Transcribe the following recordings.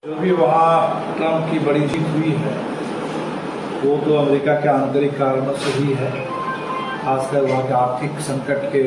जो भी वहाँ ट्रंप की बड़ी जीत हुई है वो तो अमेरिका के आंतरिक कारणों से ही है। खासकर वहाँ के आर्थिक संकट के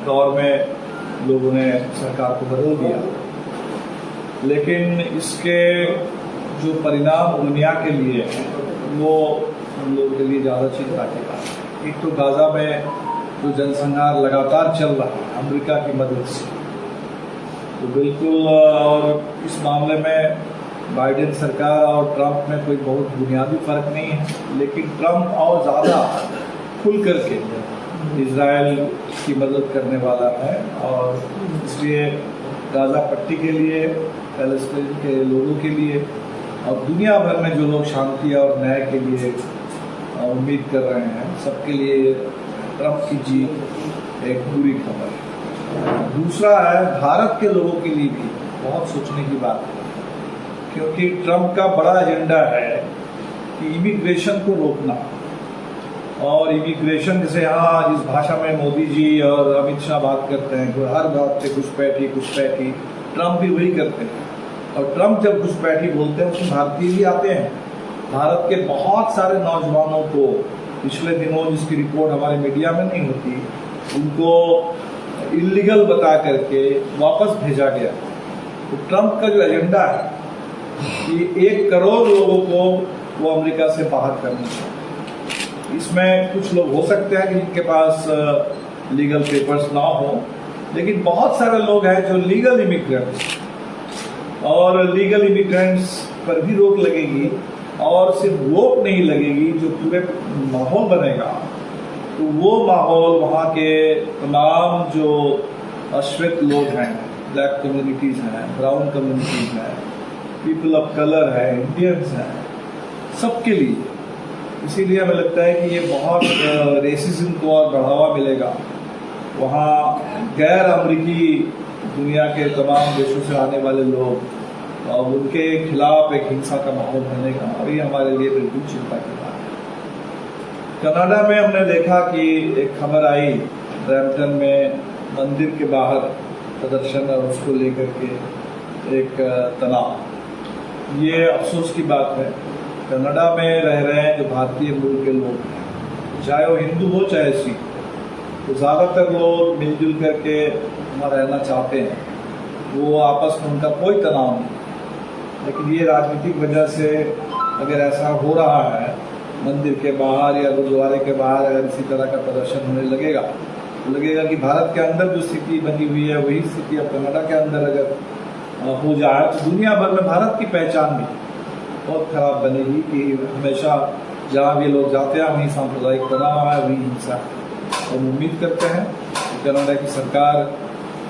दौर में लोगों ने सरकार को बदल दिया, लेकिन इसके जो परिणाम दुनिया के लिए हैं वो हम लोगों के लिए ज़्यादा चिंता की बात है। एक तो गाज़ा में जो जनसंहार लगातार चल रहा है अमेरिका की मदद से, तो बिल्कुल, और इस मामले में बाइडेन सरकार और ट्रंप में कोई बहुत बुनियादी फर्क नहीं है, लेकिन ट्रंप और ज़्यादा खुल करके इजराइल की मदद करने वाला है और इसलिए गाज़ा पट्टी के लिए, पैलेस्टाइन के लोगों के लिए और दुनिया भर में जो लोग शांति और न्याय के लिए उम्मीद कर रहे हैं, सबके लिए ट्रंप की जीत एक बुरी खबर है। दूसरा है भारत के लोगों के लिए भी बहुत सोचने की बात है, क्योंकि ट्रंप का बड़ा एजेंडा है कि इमिग्रेशन को रोकना। और इमिग्रेशन जैसे यहाँ जिस भाषा में मोदी जी और अमित शाह बात करते हैं, तो हर बात पे घुसपैठी, ट्रंप भी वही करते हैं। और ट्रंप जब घुसपैठी बोलते हैं उसमें भारतीय भी आते हैं। भारत के बहुत सारे नौजवानों को पिछले दिनों, जिसकी रिपोर्ट हमारे मीडिया में नहीं होती, उनको इलीगल बता करके वापस भेजा गया। तो ट्रंप का जो एजेंडा है कि 1 करोड़ लोगों को वो अमेरिका से बाहर करना चाहिए। इसमें कुछ लोग हो सकते हैं कि जिनके पास लीगल पेपर्स ना हो, लेकिन बहुत सारे लोग हैं जो लीगल इमिग्रेंट्स, और लीगल इमिग्रेंट्स पर भी रोक लगेगी। और सिर्फ रोक नहीं लगेगी, जो पूरे माहौल बनेगा तो वो माहौल वहाँ के तमाम जो अश्वेत लोग हैं, ब्लैक कम्युनिटीज़ हैं, ब्राउन कम्युनिटीज़ हैं, पीपल ऑफ कलर है, इंडियंस हैं, सबके लिए। इसीलिए हमें लगता है कि ये बहुत रेसिज्म को और बढ़ावा मिलेगा। वहाँ गैर अमरीकी दुनिया के तमाम देशों से आने वाले लोग और उनके खिलाफ एक हिंसा का माहौल बनेगा, और ये हमारे लिए बिल्कुल चिंता की बात है। कनाडा में हमने देखा कि एक खबर आई, ब्रैम्पटन में मंदिर के बाहर प्रदर्शन और उसको लेकर के एक तनाव। ये अफसोस की बात है, कनाडा में रह रहे हैं जो भारतीय मूल के लोग हैं, चाहे वो हिंदू हो चाहे सिख, तो ज़्यादातर लोग मिलजुल करके वहाँ रहना चाहते हैं। वो आपस में उनका कोई तनाव नहीं, लेकिन ये राजनीतिक वजह से अगर ऐसा हो रहा है, मंदिर के बाहर या गुरुद्वारे के बाहर अगर इसी तरह का प्रदर्शन होने लगेगा, तो लगेगा कि भारत के अंदर जो स्थिति बनी हुई है वही स्थिति अब कनाडा के अंदर अगर हो जाए तो दुनिया भर में भारत की पहचान भी बहुत खराब बनेगी कि हमेशा जहाँ भी लोग जाते हैं वहीं सांप्रदायिक तनाव है, वहीं हिंसा है। और उम्मीद करते हैं कि कनाडा की सरकार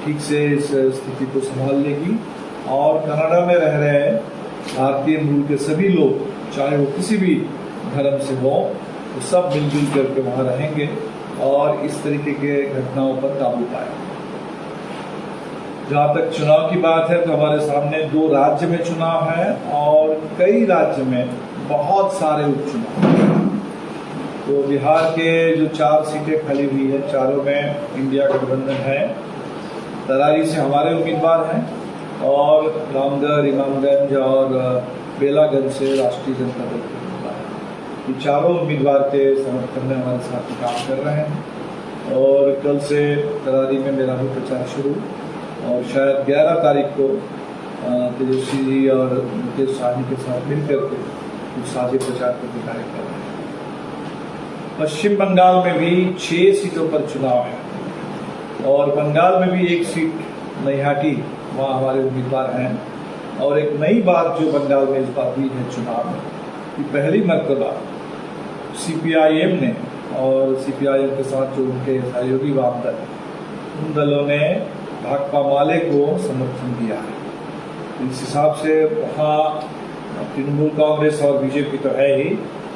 ठीक से इस स्थिति को संभाल लेगी और कनाडा में रह रहे भारतीय मूल के सभी लोग, चाहे वो किसी भी धर्म से हो, तो सब मिलजुल करके वहाँ रहेंगे और इस तरीके के घटनाओं पर काबू पाएंगे। जहाँ तक चुनाव की बात है तो हमारे सामने 2 राज्य में चुनाव है और कई राज्य में बहुत सारे उपचुनाव। तो बिहार के जो 4 सीटें खाली हुई है, चारों में इंडिया गठबंधन है। तरारी से हमारे उम्मीदवार हैं और रामगढ़, इमामगंज और बेलागंज से राष्ट्रीय जनता दल के उम्मीदवार हैं। ये चारों उम्मीदवार के समर्थन में हमारे साथ काम कर रहे हैं और कल से तरारी में मेरा भी प्रचार शुरू, और शायद 11 तारीख को तेजस्वी जी और मुकेश साहनी के साथ मिलकर के कुछ साझे प्रचार को कार्य कर रहे हैं। पश्चिम बंगाल में भी 6 सीटों पर चुनाव है और बंगाल में भी 1 सीट नैहाटी, वहाँ हमारे उम्मीदवार हैं। और एक नई बात जो बंगाल में इस बार हुई है चुनाव में कि पहली मर्तबा CPIM ने और CPIM के साथ जो उनके सहयोगी वाम दल, उन दलों ने भाकपा माले को समर्थन दिया है। इस हिसाब से वहाँ तृणमूल कांग्रेस और बीजेपी तो है ही,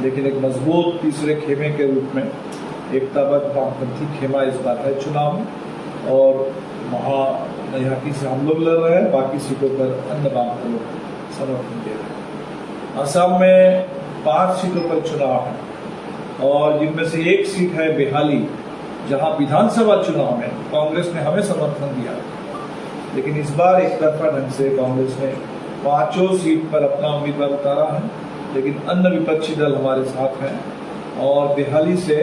लेकिन एक मजबूत तीसरे खेमे के रूप में एकताबद्ध वामपंथी खेमा इस बार है चुनाव में। और वहाँ नैहाटी से हम लोग लड़ रहे हैं, बाकी सीटों पर अन्य वाम को लोग समर्थन दे रहे हैं। असम में 5 सीटों पर चुनाव है और जिनमें से 1 सीट है बेहाली, जहाँ विधानसभा चुनाव में कांग्रेस ने हमें समर्थन दिया, लेकिन इस बार एक तरफा ढंग से कांग्रेस ने पांचों सीट पर अपना उम्मीदवार उतारा है, लेकिन अन्य विपक्षी दल हमारे साथ हैं और दिहाली से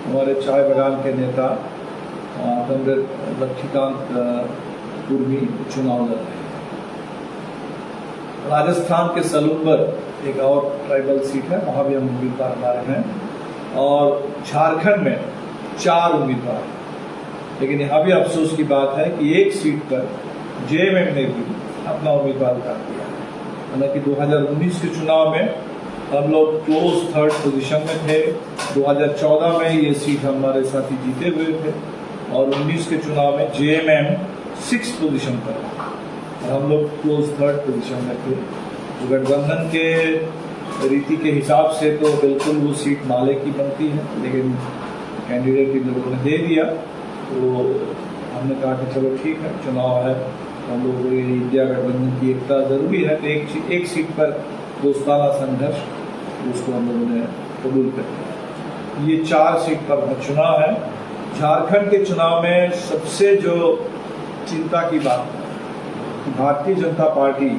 हमारे चाय बागान के नेता कॉमरेड लक्ष्मीकांत कुर्मी चुनाव लड़ रहे हैं। राजस्थान के सलूबर एक और ट्राइबल सीट है, वहाँ भी हम उम्मीदवार हमारे हैं, और झारखंड में 4 उम्मीदवार हैं। लेकिन यहाँ भी अफसोस की बात है कि एक सीट पर जेएमएम ने भी अपना उम्मीदवार उतार दिया है। हालांकि 2019 के चुनाव में हम लोग क्लोज 3rd पोजीशन में थे, 2014 में ये सीट हमारे साथी जीते हुए थे, और 19 के चुनाव में जेएमएम 6th पोजीशन पर और हम लोग क्लोज 3rd पोजीशन में थे। तो गठबंधन के रीति के हिसाब से तो बिल्कुल वो सीट माले की बनती है, लेकिन कैंडिडेट इन लोगों ने दे दिया, तो हमने कहा कि चलो ठीक है, चुनाव है, हम लोग इंडिया गठबंधन की एकता जरूरी है, तो एक सीट पर दोस्ताना संघर्ष उसको हम लोगों ने कबूल कर लिया। ये 4 सीट पर चुनाव है। झारखंड के चुनाव में सबसे जो चिंता की बात है, भारतीय जनता पार्टी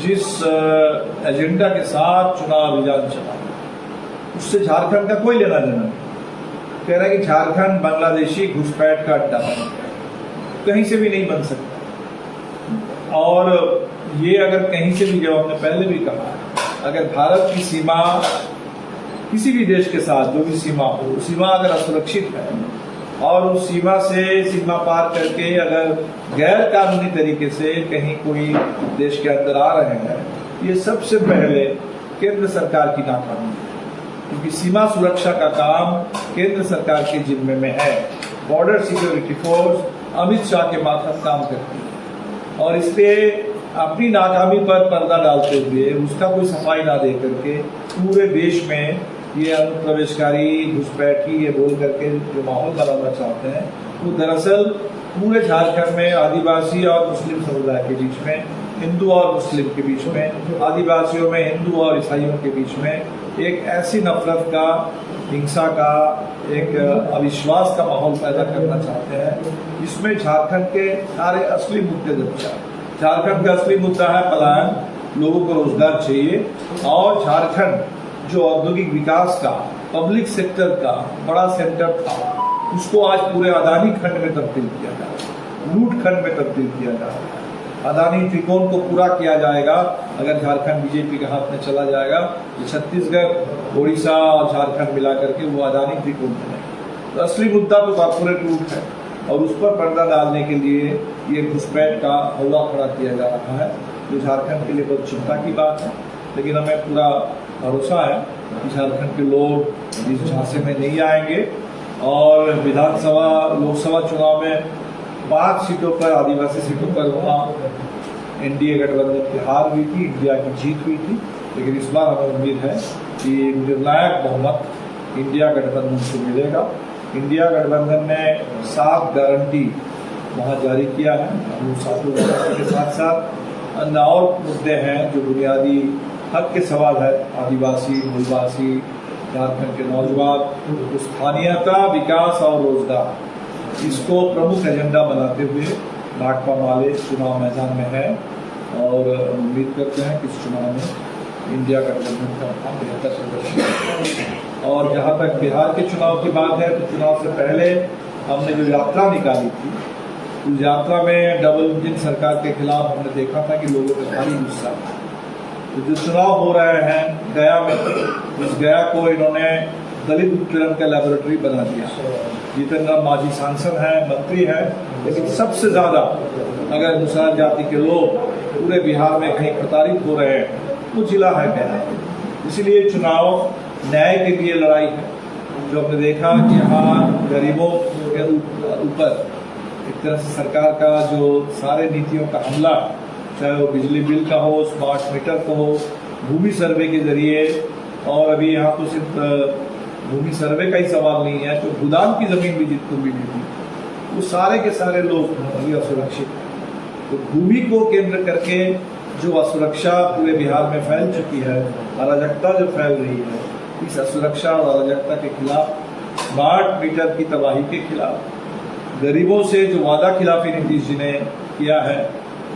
जिस एजेंडा के साथ चुनाव अभियान चला, उससे झारखंड का कोई लेना देना नहीं। कह रहा है कि झारखंड बांग्लादेशी घुसपैठ का अड्डा है, कहीं से भी नहीं बन सकता। और ये अगर कहीं से भी, जो हमने पहले भी कहा, अगर भारत की सीमा किसी भी देश के साथ जो भी सीमा हो, सीमा अगर असुरक्षित है और उस सीमा से सीमा पार करके अगर गैर कानूनी तरीके से कहीं कोई देश के अंदर आ रहे हैं, ये सबसे पहले केंद्र सरकार की नाकामी है, क्योंकि सीमा सुरक्षा का काम केंद्र सरकार के जिम्मे में है। Border security force Amit Shah के मार्फत काम करती है, और इसलिए अपनी नाकामी पर पर्दा डालते हुए उसका कोई सफाई ना दे करके पूरे देश में ये अनुप्रवेशकारी घुसपैठी ये बोल करके जो माहौल बनाना चाहते हैं, वो दरअसल पूरे झारखंड में आदिवासी और मुस्लिम समुदाय के बीच में, हिंदू और मुस्लिम के बीच में, आदिवासियों में हिंदू और ईसाइयों के बीच में एक ऐसी नफरत का, हिंसा का, एक अविश्वास का माहौल पैदा करना चाहते हैं, जिसमें झारखंड के सारे असली मुद्दे दर्ज। झारखंड का असली मुद्दा है पलायन, लोगों को रोजगार चाहिए, और झारखंड जो औद्योगिक विकास का, पब्लिक सेक्टर का बड़ा सेंटर था, उसको आज पूरे अदानी खंड में तब्दील किया जा रहा है, लूट खंड में तब्दील किया जा रहा है। अदानी त्रिकोण को पूरा किया जाएगा अगर झारखंड बीजेपी के हाथ में चला जाएगा, तो छत्तीसगढ़, उड़ीसा और झारखंड मिला करके वो अदानी त्रिकोण बनेगा। तो असली मुद्दा तो कॉर्पोरेट लूट है, और उस पर पर्दा डालने के लिए ये घुसपैठ का हौला खड़ा किया जा रहा है, जो झारखंड के लिए बहुत चिंता की बात है। लेकिन हमें पूरा भरोसा है कि झारखंड के लोग इस झांसे में नहीं आएंगे, और विधानसभा लोकसभा चुनाव में 5 सीटों पर, आदिवासी सीटों पर वहाँ एनडीए गठबंधन की हार हुई थी, इंडिया की जीत हुई थी। लेकिन इस बार हमें उम्मीद है कि निर्णायक बहुमत इंडिया गठबंधन को मिलेगा। इंडिया गठबंधन ने 7 गारंटी वहाँ जारी किया है, उन 7 गारंटी के साथ साथ अन्य और मुद्दे हैं जो बुनियादी हक के सवाल है, आदिवासी, मूलवासी, झारखंड के नौजवान, स्थानीयता, विकास और रोजगार, इसको प्रमुख एजेंडा बनाते हुए भाकपा माले चुनाव मैदान में है, और उम्मीद करते हैं कि इस चुनाव में इंडिया गठबंधन का बेहतर प्रदर्शन। और जहाँ तक बिहार के चुनाव की बात है, तो चुनाव से पहले हमने जो यात्रा निकाली थी, उस यात्रा में डबल इंजन सरकार के खिलाफ हमने देखा था कि लोगों का भारी गुस्सा था। तो जो चुनाव हो रहे हैं गया में, उस गया को इन्होंने दलित उत्पीड़न का लेबोरेटरी बना दिया। जितेंद्र मांझी सांसद हैं, मंत्री हैं, लेकिन सबसे ज्यादा अगर मुसलमान जाति के लोग पूरे बिहार में कहीं प्रताड़ित हो रहे हैं, वो जिला है गया। इसलिए चुनाव न्याय के लिए लड़ाई है। जो हमने देखा कि यहाँ गरीबों के ऊपर एक तरह से सरकार का जो सारे नीतियों का हमला, चाहे वो बिजली बिल का हो, स्मार्ट मीटर का हो, भूमि सर्वे के जरिए, और अभी यहाँ तो सिर्फ भूमि सर्वे का ही सवाल नहीं है, तो भूदान की जमीन भी जितको भी मिली, वो सारे के सारे लोग अभी असुरक्षित हैं। तो भूमि को केंद्र करके जो असुरक्षा पूरे बिहार में फैल चुकी है, अराजकता जो फैल रही है, इस असुरक्षा और अराजकता के खिलाफ, स्मार्ट मीटर की तबाही के खिलाफ, गरीबों से जो वादा खिलाफी नीतीश जी ने किया है,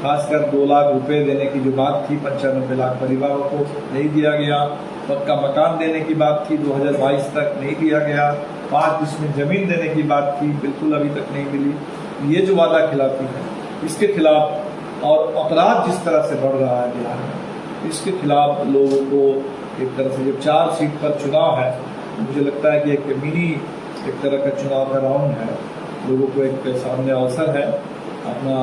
खासकर 2 लाख रुपए देने की जो बात थी 95 लाख परिवारों को नहीं दिया गया। पक्का मकान देने की बात थी 2022 तक नहीं दिया गया। 5 डिसमिल जमीन देने की बात थी, बिल्कुल अभी तक नहीं मिली। ये जो वादा खिलाफी है इसके खिलाफ और अपराध जिस तरह से बढ़ रहा है बिहार में, इसके खिलाफ लोगों को एक तरह से जब 4 सीट पर चुनाव है, मुझे लगता है कि एक मिनी एक तरह का चुनाव का राउंड है। लोगों को एक सामने अवसर है अपना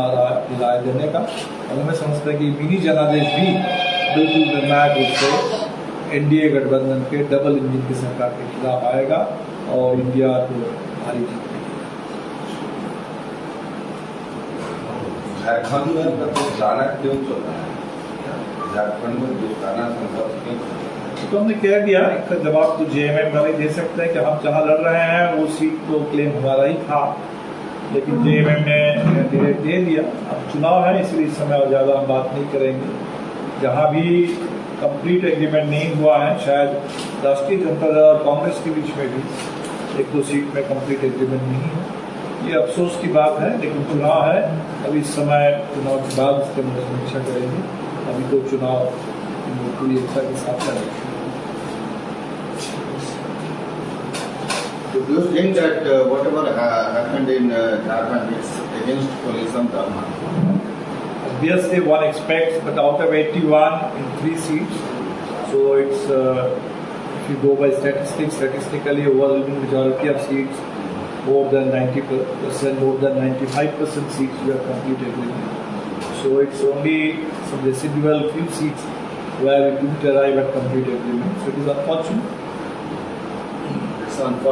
राय देने का, और हमें समझते हैं कि मिनी जनादेश भी बिल्कुल निर्णायक रूप से एनडीए गठबंधन के डबल इंजन की सरकार के खिलाफ आएगा और इंडिया को भारी जीत देगी। झारखंड में दोस्ताना क्यों चल रहा है? झारखंड में दोस्ताना संघर्ष क्यों? तो हमने कह दिया, इसका जवाब तो जेएमएम वाले दे सकते हैं कि हम जहाँ लड़ रहे हैं वो सीट तो क्लेम हमारा ही था, लेकिन जेएमएम ने डायरेक्ट दे दिया। अब चुनाव है इसलिए इस समय और ज़्यादा हम बात नहीं करेंगे। जहाँ भी कंप्लीट एग्रीमेंट नहीं हुआ है, शायद राष्ट्रीय जनता दल और कांग्रेस के बीच में भी 1-2 सीट में कंप्लीट एग्रीमेंट नहीं है। ये अफसोस की बात है, लेकिन चुनाव है। अभी इस समय चुनाव के बाद इसके अंदर समीक्षा करेंगे। अभी तो चुनाव पूरी एकता के साथ चलेगा। Do you think that whatever happened in Jharkhand is against coalition dharma? Obviously, one expects, but out of 81 in 3 seats, so it's if you go by statistics, statistically overwhelming majority of seats, more than 90%, more than 95% seats we are complete agreement. So it's only some residual few seats where we couldn't arrive at complete agreement. So it is unfortunate. It's unfortunate.